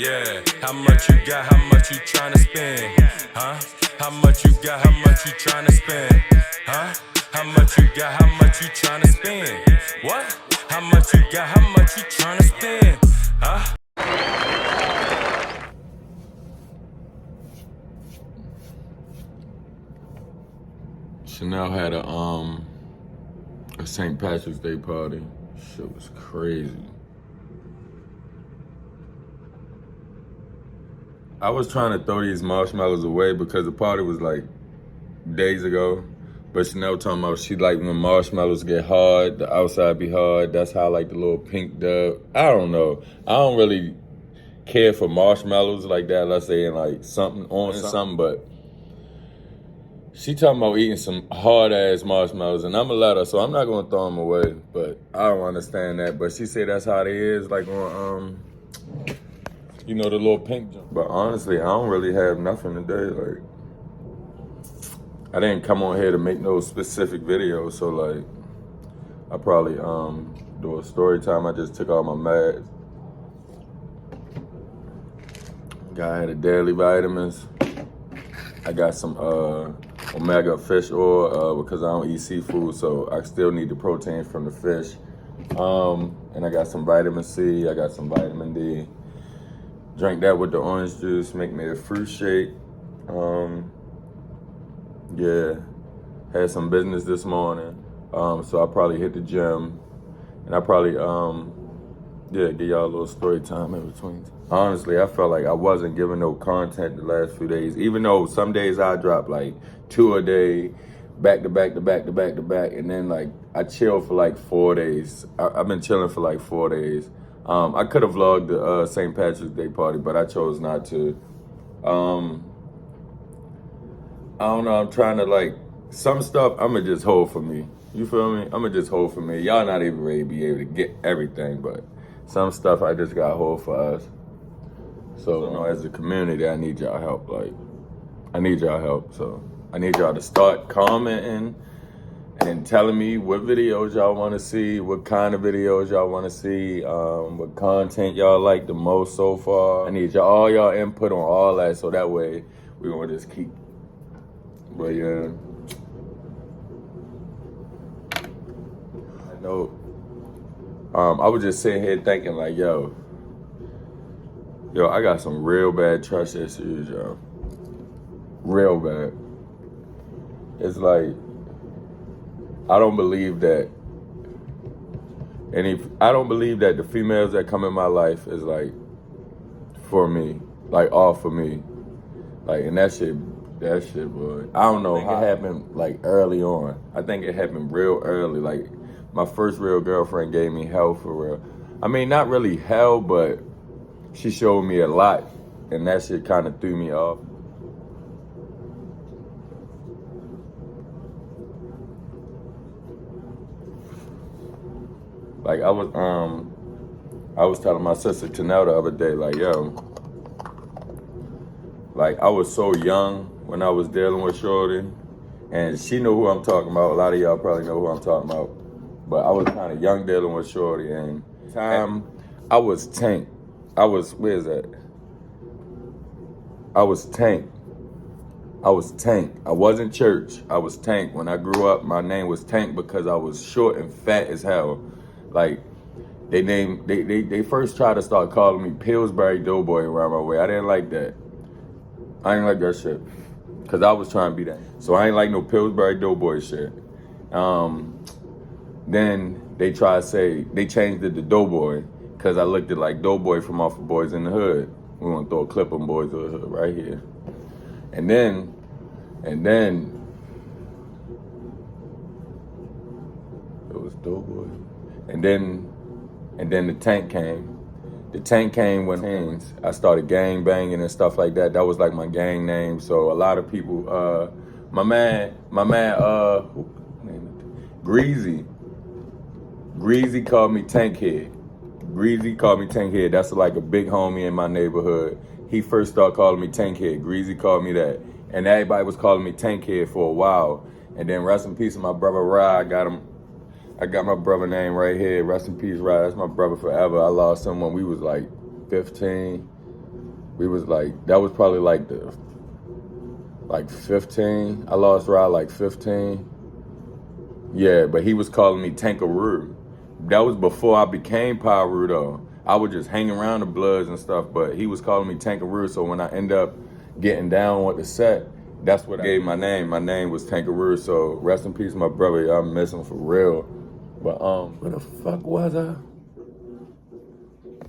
Yeah, how much you got, how much you tryna spend? Huh? How much you got, how much you tryna spend? Huh? How much you got, how much you tryna spend? What? How much you got, how much you tryna spend? Huh? Chanel had a St. Patrick's Day party. Shit was crazy. I was trying to throw these marshmallows away because the party was like days ago. But Chanel talking about she like when marshmallows get hard, the outside be hard. That's how like the little pink dove. I don't know. I don't really care for marshmallows like that. Let's say in like something on something, but she talking about eating some hard ass marshmallows, and I'm a let her, so I'm not gonna throw them away. But I don't understand that. But she said that's how they is, like on you know, the little pink jump. But honestly, I don't really have nothing today. Like, I didn't come on here to make no specific video, so like, I probably do a story time. I just took all my meds. Got the daily vitamins. I got some omega fish oil because I don't eat seafood, so I still need the protein from the fish. And I got some vitamin C. I got some vitamin D. Drank that with the orange juice, make me a fruit shake. Yeah, had some business this morning. So I probably hit the gym, and I probably, give y'all a little story time in between. Honestly, I felt like I wasn't giving no content the last few days, even though some days I drop like 2 a day, back to back to back to back to back, and then like I chill for like 4 days. I've been chilling for like 4 days. I could have vlogged the St. Patrick's Day party, but I chose not to. I don't know, I'm trying to like, some stuff I'ma just hold for me. You feel me? I'ma just hold for me. Y'all not even ready to be able to get everything, but some stuff I just got hold for us. So, you know, as a community, I need y'all help. Like, I need y'all help. So I need y'all to start commenting and telling me what videos y'all want to see, what kind of videos y'all want to see, what content y'all like the most so far. I need all y'all input on all that, so that way we gonna just keep. But yeah, I know. I was just sitting here thinking like, yo, I got some real bad trust issues, yo. Real bad. It's like, I don't believe that I don't believe that the females that come in my life is like for me, like all for me. Like, and that shit, boy. I don't know how it happened like early on. I think it happened real early. Like, my first real girlfriend gave me hell for real. I mean, not really hell, but she showed me a lot, and that shit kind of threw me off. Like, I was telling my sister Chanel the other day, like, yo, like, I was so young when I was dealing with Shorty, and she knew who I'm talking about. A lot of y'all probably know who I'm talking about. But I was kind of young dealing with Shorty, and I was Tank. Where's that? I was Tank. I wasn't Church. I was Tank. When I grew up, my name was Tank because I was short and fat as hell. Like, they first tried to start calling me Pillsbury Doughboy around my way. I didn't like that. I ain't like that shit. Cause I was trying to be that. So I ain't like no Pillsbury Doughboy shit. Then they tried to say, they changed it to Doughboy, cause I looked at like Doughboy from off of Boys in the Hood. We wanna throw a clip of Boys in the Hood right here. And then it was Doughboy. And then the Tank came. The Tank came when I started gang banging and stuff like that. That was like my gang name. So a lot of people, my man, Greasy called me Tankhead. Greasy called me Tankhead. That's like a big homie in my neighborhood. He first started calling me Tankhead. Greasy called me that. And everybody was calling me Tankhead for a while. And then rest in peace to my brother Rye. I got my brother name right here. Rest in peace, Rye. That's my brother forever. I lost him when we was like 15. We was like, that was probably like 15. I lost Rod like 15. Yeah, but he was calling me Tankaroo. That was before I became Pyru though. I would just hang around the Bloods and stuff, but he was calling me Tankaroo. So when I end up getting down with the set, that's what I gave my name. My name was Tankaroo. So rest in peace, my brother. Y'all miss him for real. But where the fuck was I?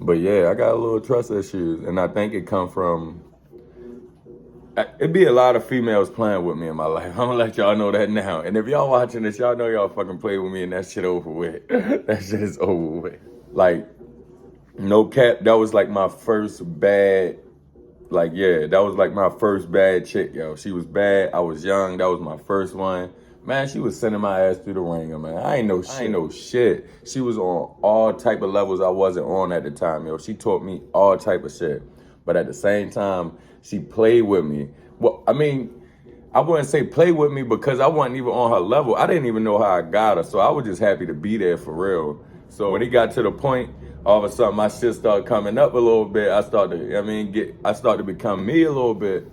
But yeah, I got a little trust issues, and I think it come from. It'd be a lot of females playing with me in my life. I'm gonna let y'all know that now. And if y'all watching this, y'all know y'all fucking play with me and that shit over with. That shit is over with. Like, no cap, that was like my first bad, like, yeah, that was like my first bad chick, yo. She was bad, I was young, that was my first one. Man, she was sending my ass through the ringer, man. I ain't know shit. She was on all type of levels I wasn't on at the time, yo. She taught me all type of shit. But at the same time, she played with me. Well, I mean, I wouldn't say play with me because I wasn't even on her level. I didn't even know how I got her, so I was just happy to be there for real. So when it got to the point, all of a sudden my shit started coming up a little bit. I started to become me a little bit.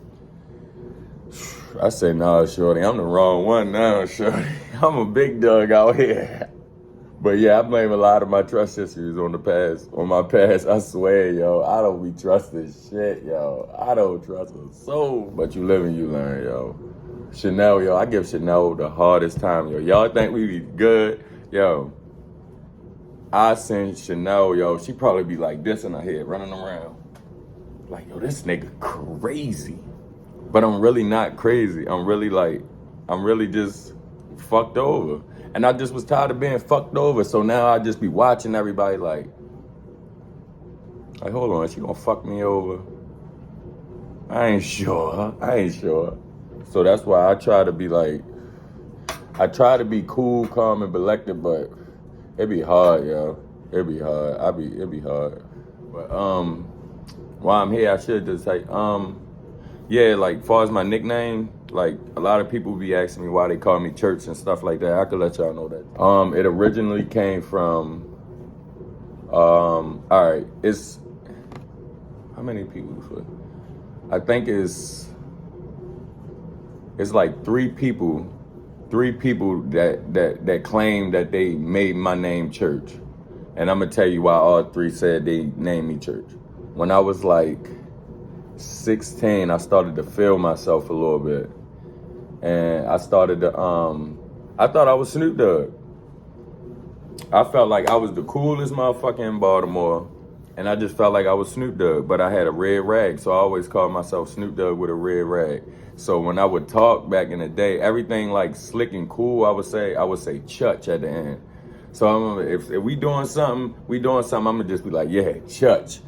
I say, nah, shorty, I'm the wrong one now, shorty. I'm a big dog out here. But yeah, I blame a lot of my trust issues on my past. I swear, yo, I don't be trusting shit, yo. I don't trust a soul. But you live and you learn, yo. Chanel, yo, I give Chanel the hardest time, yo. Y'all think we be good? Yo, I send Chanel, yo, she probably be like this in her head, running around. Like, yo, this nigga crazy. But I'm really not crazy. I'm really just fucked over. And I just was tired of being fucked over. So now I just be watching everybody like, hold on, is she gonna fuck me over? I ain't sure. So that's why I try to be cool, calm, and collected, but it be hard, yo. It be hard. But while I'm here, I should just say, yeah, like, far as my nickname, like, a lot of people be asking me why they call me Church and stuff like that. I could let y'all know that. It originally came from, all right, it's, how many people? I think it's like three people that claim that they made my name Church. And I'm gonna tell you why all three said they named me Church. When I was like 16, I started to feel myself a little bit. And I started to, I thought I was Snoop Dogg. I felt like I was the coolest motherfucker in Baltimore. And I just felt like I was Snoop Dogg, but I had a red rag. So I always called myself Snoop Dogg with a red rag. So when I would talk back in the day, everything like slick and cool, I would say Chutch at the end. So if we doing something, I'm gonna just be like, yeah, Chutch.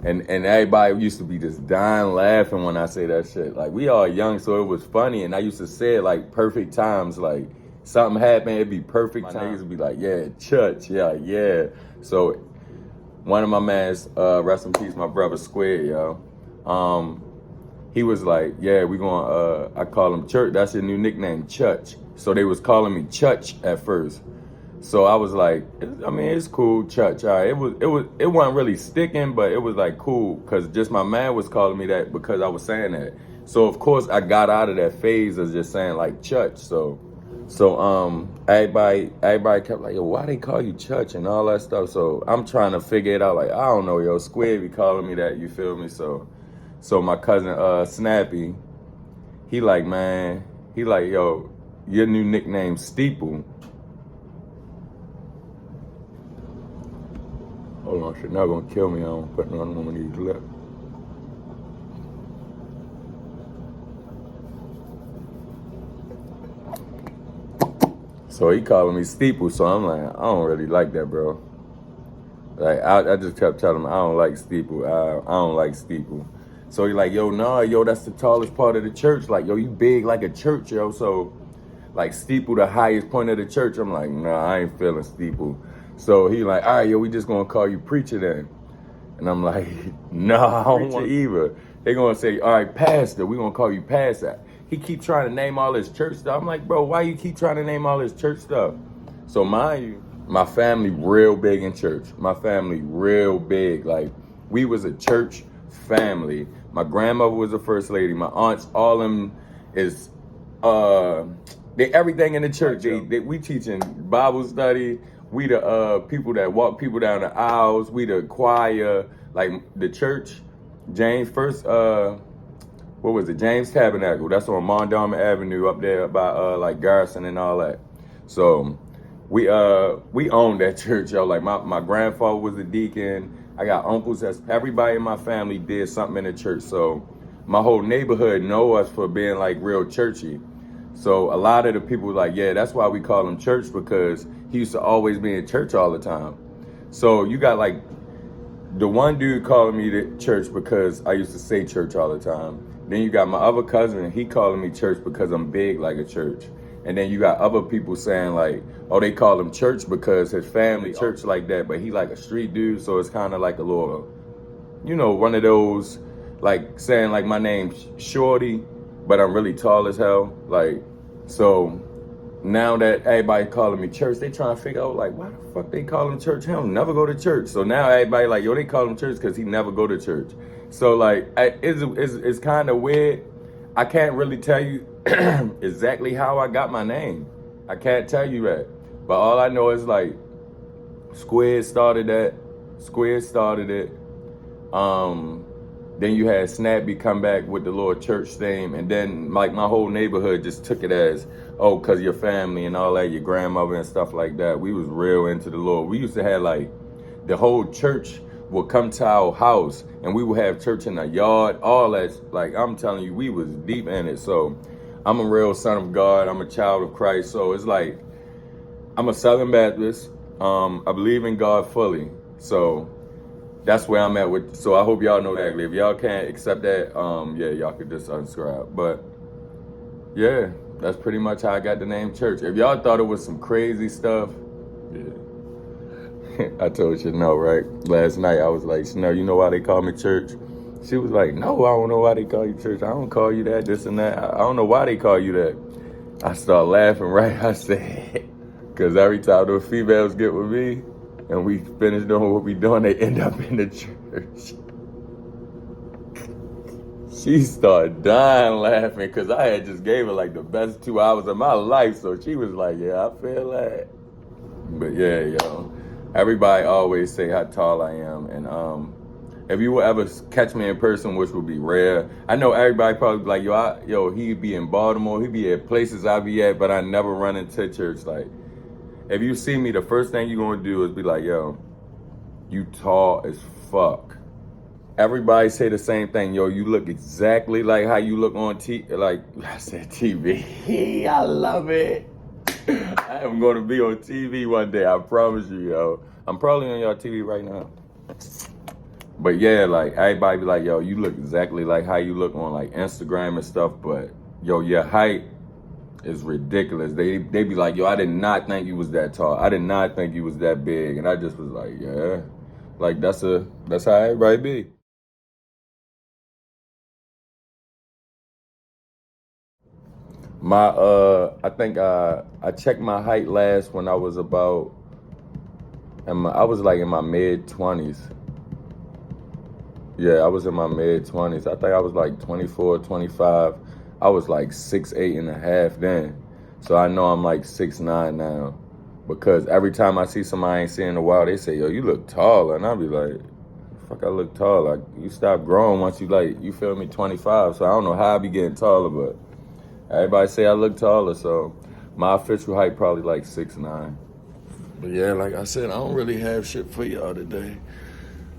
And everybody used to be just dying laughing when I say that shit. Like, we all young, so it was funny. And I used to say it like perfect times. Like, something happened, it'd be perfect times. Niggas would be like, yeah, Chutch, yeah. So one of my mans, rest in peace, my brother Square, yo. He was like, yeah, we gonna, I call him Church. That's your new nickname, Chutch. So they was calling me Chutch at first. So I was like, it's cool, Chutch. All right. It wasn't really sticking, but it was like cool, because just my man was calling me that because I was saying that. So of course I got out of that phase of just saying like Chutch. So everybody kept like, yo, why they call you Chutch and all that stuff? So I'm trying to figure it out. Like, I don't know, yo, Square be calling me that. You feel me? So my cousin Snappy, he like, yo, your new nickname Steeple. Hold on, shit, not gonna kill me. I don't put none of these left. So he calling me Steeple, so I'm like, I don't really like that, bro. Like, I just kept telling him, I don't like Steeple. I don't like Steeple. So he like, yo, that's the tallest part of the church. Like, yo, you big like a church, yo. So, like, Steeple, the highest point of the church. I'm like, nah, I ain't feeling Steeple. So he like, all right, yo, we just gonna call you Preacher then. And I'm like, nah, I don't want to either. They gonna say, all right, Pastor, we gonna call you Pastor. He keep trying to name all his church stuff. I'm like, bro, why you keep trying to name all his church stuff? So mind you, my family real big in church. My family real big. Like, we was a church family. My grandmother was the first lady. My aunts, all them is they everything in the church. We teaching Bible study. We the people that walk people down the aisles. We the choir, like the church. James first what was it? James Tabernacle. That's on Mondawmin Avenue up there by like Garrison and all that. So we own that church, yo. Like my grandfather was a deacon. I got uncles. Everybody in my family did something in the church. So my whole neighborhood know us for being like real churchy. So a lot of the people like, yeah, that's why we call him church, because he used to always be in church all the time. So you got like the one dude calling me to church because I used to say church all the time. Then you got my other cousin, he calling me church because I'm big like a church. And then you got other people saying like, oh, they call him church because his family church like that, but he like a street dude, so it's kind of like a little, you know, one of those, like saying like my name's Shorty, but I'm really tall as hell. Like, so now that everybody calling me church, they trying to figure out like, why the fuck they call him church? He don't never go to church. So now everybody like, yo, they call him church because he never go to church. So like, it's kind of weird. I can't really tell you exactly how I got my name. I can't tell you that. But all I know is like, Squid started it. Then you had Snappy come back with the little church theme, and then like my whole neighborhood just took it as, oh, cause your family and all that, your grandmother and stuff like that. We was real into the Lord. We used to have like the whole church would come to our house, and we would have church in the yard, all that. Like I'm telling you, we was deep in it. So I'm a real son of God. I'm a child of Christ. So it's like I'm a Southern Baptist. I believe in God fully. So that's where I'm at with. So I hope y'all know that. If y'all can't accept that, yeah, y'all could just unsubscribe. But yeah, that's pretty much how I got the name church. If y'all thought it was some crazy stuff, yeah. I told Chanel, right? Last night I was like, Chanel, you know why they call me church? She was like, no, I don't know why they call you church. I don't call you that, this and that. I don't know why they call you that. I started laughing, right? I said, because every time those females get with me and we finish doing what we doing, they end up in the church. She started dying laughing because I had just gave her like the best 2 hours of my life. So she was like, yeah, I feel that. But yeah, yo, everybody always say how tall I am. And if you will ever catch me in person, which would be rare, I know everybody probably be like, yo, he'd be in Baltimore, he'd be at places I be at, but I never run into church. Like, if you see me, the first thing you're gonna do is be like, yo, you tall as fuck. Everybody say the same thing, yo, you look exactly like how you look on TV. I love it. I am gonna be on TV one day, I promise you, yo. I'm probably on y'all TV right now. But yeah, like everybody be like, yo, you look exactly like how you look on like Instagram and stuff, but yo, your height is ridiculous. They be like, yo, I did not think you was that tall. I did not think you was that big. And I just was like, yeah. Like that's how everybody be. I think I checked my height last when I was about, I was like in my mid-20s. Yeah, I was in my mid-20s. I think I was like 24, 25. I was like 6'8" and a half then. So I know I'm like 6'9" now. Because every time I see somebody I ain't seen in a while, they say, yo, you look taller. And I be like, fuck, I look tall. Like, you stop growing once you like, you feel me, 25. So I don't know how I be getting taller, but everybody say I look taller. So my official height probably like 6'9". But yeah, like I said, I don't really have shit for y'all today.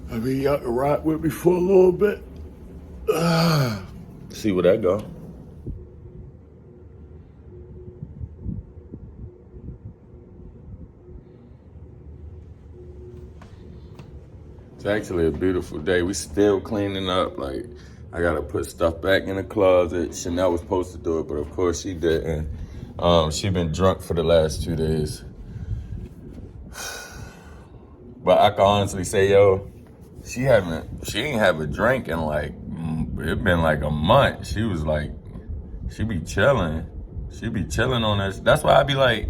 I mean, y'all can rock with me for a little bit. See where that go. It's actually a beautiful day. We still cleaning up. Like, I gotta put stuff back in the closet. Chanel was supposed to do it, but of course she didn't. She been drunk for the last 2 days. But I can honestly say, yo, she ain't have a drink in like, it been like a month. She was like, she be chilling. She be chilling on this. That's why I be like,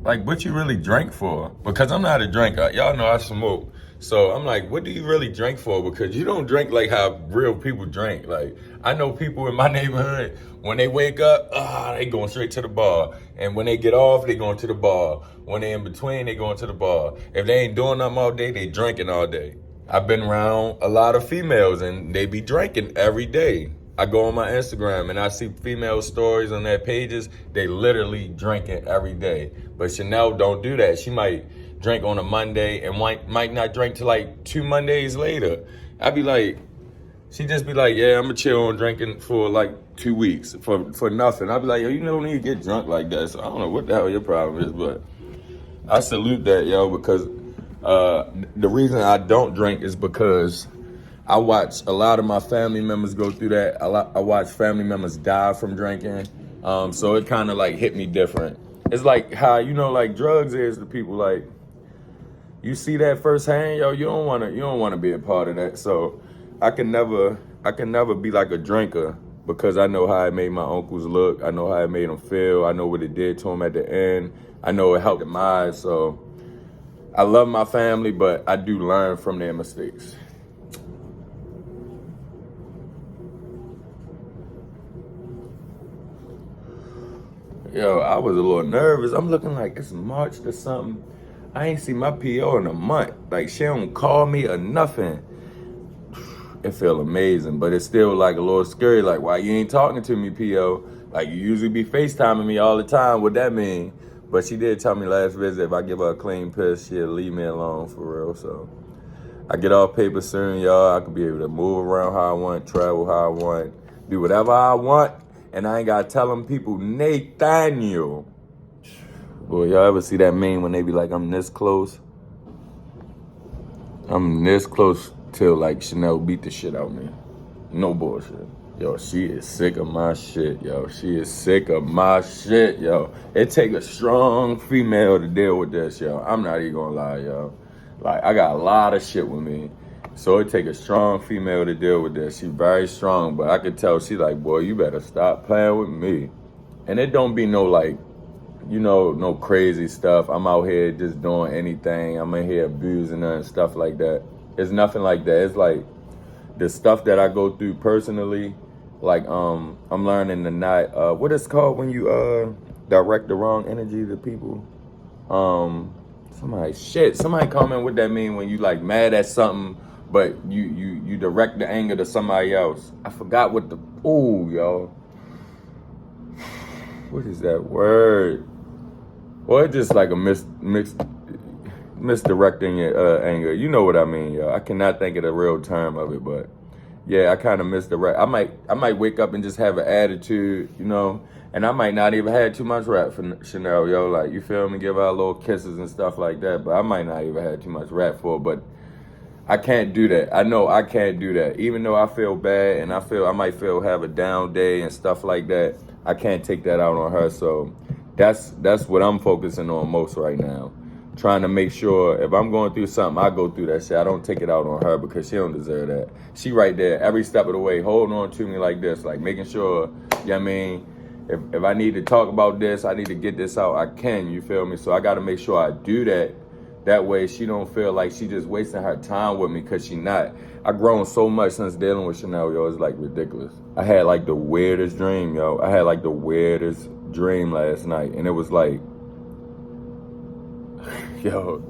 what you really drink for? Because I'm not a drinker. Y'all know I smoke. So I'm like, what do you really drink for? Because you don't drink like how real people drink. Like, I know people in my neighborhood, when they wake up, they going straight to the bar. And when they get off, they going to the bar. When they in between, they going to the bar. If they ain't doing nothing all day, they drinking all day. I've been around a lot of females and they be drinking every day. I go on my Instagram and I see female stories on their pages. They literally drinking every day. But Chanel don't do that. She might drink on a Monday and might not drink till like 2 Mondays later. I'd be like, she just be like, yeah, I'm gonna chill on drinking for like 2 weeks for nothing. I'd be like, yo, you don't need to get drunk like that. So I don't know what the hell your problem is, but I salute that, yo, because the reason I don't drink is because I watch a lot of my family members go through that. I watch family members die from drinking. So it kind of like hit me different. It's like how, like drugs is to people. Like, you see that firsthand, yo, you don't wanna be a part of that. So I can never be like a drinker because I know how it made my uncles look. I know how it made them feel. I know what it did to them at the end. I know it helped them eyes. So I love my family, but I do learn from their mistakes. Yo, I was a little nervous. I'm looking like it's March or something. I ain't seen my PO in a month. Like, she don't call me or nothing. It feel amazing, but it's still like a little scary. Like, why you ain't talking to me, PO? Like, you usually be FaceTiming me all the time. What that mean? But she did tell me last visit if I give her a clean piss, she'll leave me alone for real. So I get off paper soon, y'all. I could be able to move around how I want, travel how I want, do whatever I want, and I ain't gotta tell them people Nathaniel. Boy, y'all ever see that meme when they be like, I'm this close? I'm this close till like Chanel beat the shit out of me. No bullshit. Yo, she is sick of my shit, yo. She is sick of my shit, yo. It take a strong female to deal with this, yo. I'm not even gonna lie, yo. Like, I got a lot of shit with me. So it take a strong female to deal with this. She very strong, but I could tell she like, boy, you better stop playing with me. And it don't be no like, no crazy stuff. I'm out here just doing anything. I'm in here abusing her and stuff like that. It's nothing like that. It's like the stuff that I go through personally. Like, I'm learning to not, what it's called when you direct the wrong energy to people. Somebody comment what that mean when you like mad at something, but you direct the anger to somebody else. I forgot what y'all. What is that word? Well, it's just like a misdirecting anger. You know what I mean, yo. I cannot think of the real term of it, but yeah, I kind of misdirect. I might wake up and just have an attitude, and I might not even have too much rap for Chanel, yo. Like, you feel me? Give her little kisses and stuff like that, but I might not even have too much rap for her, but I can't do that. I know I can't do that. Even though I feel bad and I might have a down day and stuff like that, I can't take that out on her. So that's what I'm focusing on most right now. Trying to make sure if I'm going through something, I go through that shit. I don't take it out on her because she don't deserve that. She right there every step of the way, holding on to me like this, like making sure, if I need to talk about this, I need to get this out, I can, you feel me? So I got to make sure I do that. That way she don't feel like she just wasting her time with me, because she not. I've grown so much since dealing with Chanel, yo. It's like ridiculous. I had like the weirdest dream, yo. I had like the weirdest dream last night, and it was like, yo,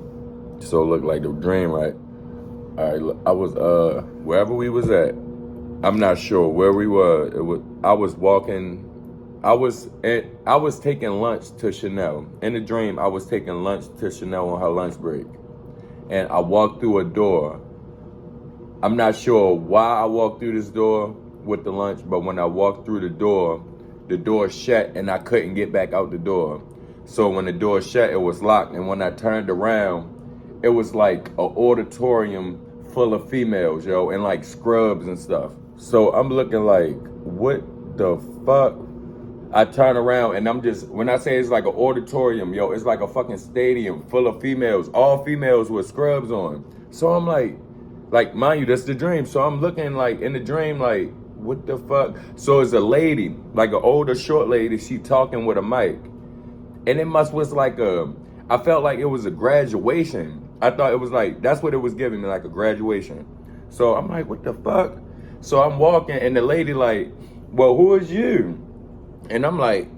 so it looked like the dream, right? All right, look, I was wherever we was at. I'm not sure where we were. I was taking lunch to Chanel. In the dream, I was taking lunch to Chanel on her lunch break. And I walked through a door. I'm not sure why I walked through this door with the lunch, but when I walked through the door shut and I couldn't get back out the door. So when the door shut, it was locked. And when I turned around, it was like an auditorium full of females, yo, and like scrubs and stuff. So I'm looking like, what the fuck? I turn around and when I say it's like an auditorium, yo, it's like a fucking stadium full of females, all females with scrubs on. So I'm like, mind you, that's the dream. So I'm looking like in the dream, like, what the fuck? So it's a lady, like an older short lady, she talking with a mic. And it was like I felt like it was a graduation. I thought it was like, that's what it was giving me, like a graduation. So I'm like, what the fuck? So I'm walking and the lady like, well, who is you? And I'm like,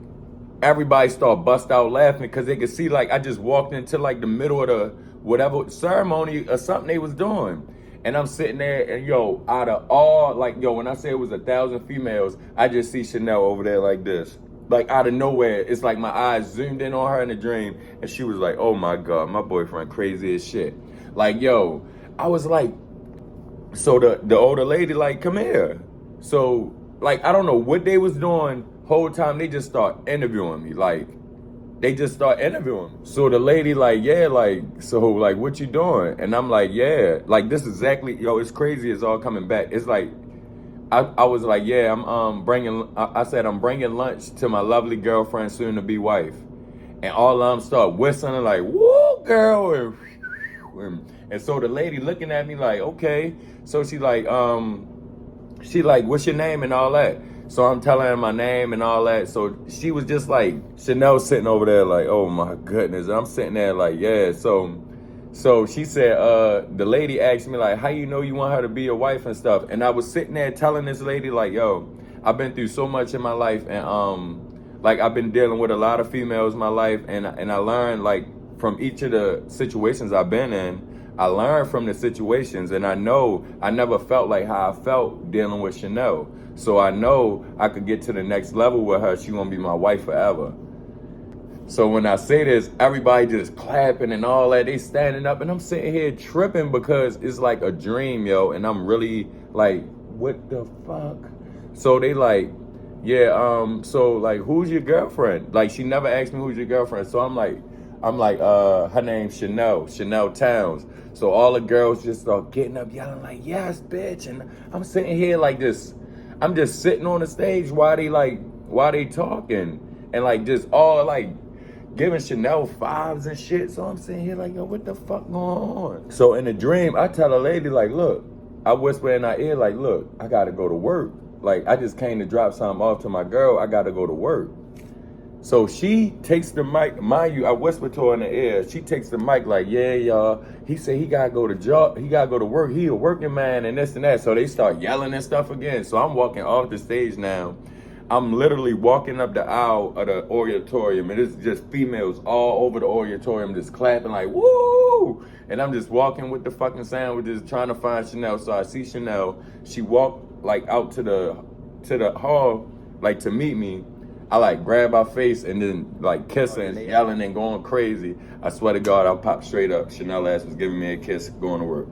everybody start bust out laughing because they could see like I just walked into like the middle of the whatever ceremony or something they was doing. And I'm sitting there and yo, out of all, like yo, when I say it was 1,000 females, I just see Chanel over there like this. Like out of nowhere, it's like my eyes zoomed in on her in a dream and she was like, oh my God, my boyfriend crazy as shit. Like yo, I was like, so the older lady like, come here. So like, I don't know what they was doing whole time. They just start interviewing me. Like, they just start interviewing me. So the lady like, yeah, like, so like, what you doing? And I'm like, yeah, like this exactly, yo, it's crazy. It's all coming back. It's like, I was like, yeah, I said, I'm bringing lunch to my lovely girlfriend, soon to be wife. And all of them start whistling like, woo, girl. And so the lady looking at me like, okay. So she like, what's your name and all that? So I'm telling her my name and all that. So she was just like, Chanel sitting over there like, oh my goodness. And I'm sitting there like, yeah. So she said, the lady asked me like, how you know you want her to be your wife and stuff? And I was sitting there telling this lady like, yo, I've been through so much in my life. And like I've been dealing with a lot of females in my life. And I learned like from each of the situations I've been in, I learned from the situations, and I know I never felt like how I felt dealing with Chanel. So I know I could get to the next level with her. She gonna be my wife forever. So when I say this, everybody just clapping and all that. They standing up, and I'm sitting here tripping because it's like a dream, yo. And I'm really like, what the fuck? So they like, yeah, so like, who's your girlfriend? Like, she never asked me who's your girlfriend. So I'm like, her name's Chanel Towns. So all the girls just start getting up, yelling like, yes, bitch. And I'm sitting here like this. I'm just sitting on the stage while they talking. And like just all like giving Chanel fives and shit. So I'm sitting here like, yo, what the fuck going on? So in the dream, I tell a lady like, look, I whisper in her ear like, look, I gotta go to work. Like, I just came to drop something off to my girl. I gotta go to work. So she takes the mic, mind you, I whispered to her in the ear. She takes the mic like, yeah, y'all. He said he gotta go to job, he gotta go to work. He a working man and this and that. So they start yelling and stuff again. So I'm walking off the stage now. I'm literally walking up the aisle of the auditorium, and it's just females all over the auditorium just clapping like, woo! And I'm just walking with the fucking sandwiches trying to find Chanel. So I see Chanel. She walked like out to the hall, like to meet me. I like grab her face and then like kissing, yelling and going crazy. I swear to God, I popped straight up. Chanel ass was giving me a kiss going to work.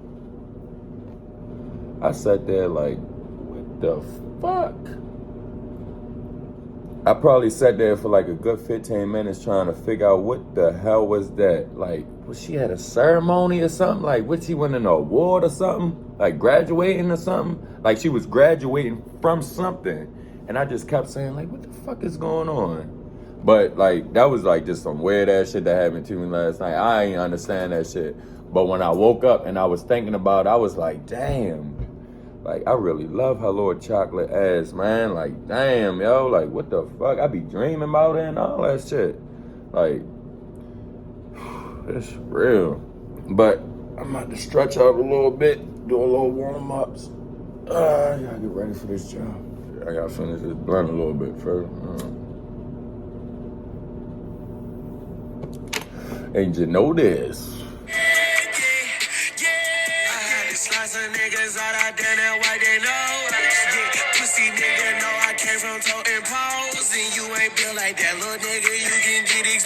I sat there like, what the fuck? I probably sat there for like a good 15 minutes trying to figure out what the hell was that. Like, was she at a ceremony or something? Like, was she winning an award or something? Like graduating or something? Like she was graduating from something. And I just kept saying, like, what the fuck is going on? But, like, that was, like, just some weird-ass shit that happened to me last night. I ain't understand that shit. But when I woke up and I was thinking about it, I was like, damn. Like, I really love her little chocolate ass, man. Like, damn, yo. Like, what the fuck? I be dreaming about it and all that shit. Like, it's real. But I'm about to stretch out a little bit, do a little warm-ups. I gotta get ready for this job. I gotta finish this blunt a little bit first. And you know this. I had to slice some niggas out, I done that white, they know. Pussy nigga know I came from toting poles. And you ain't built like that, little nigga, you can get exposed.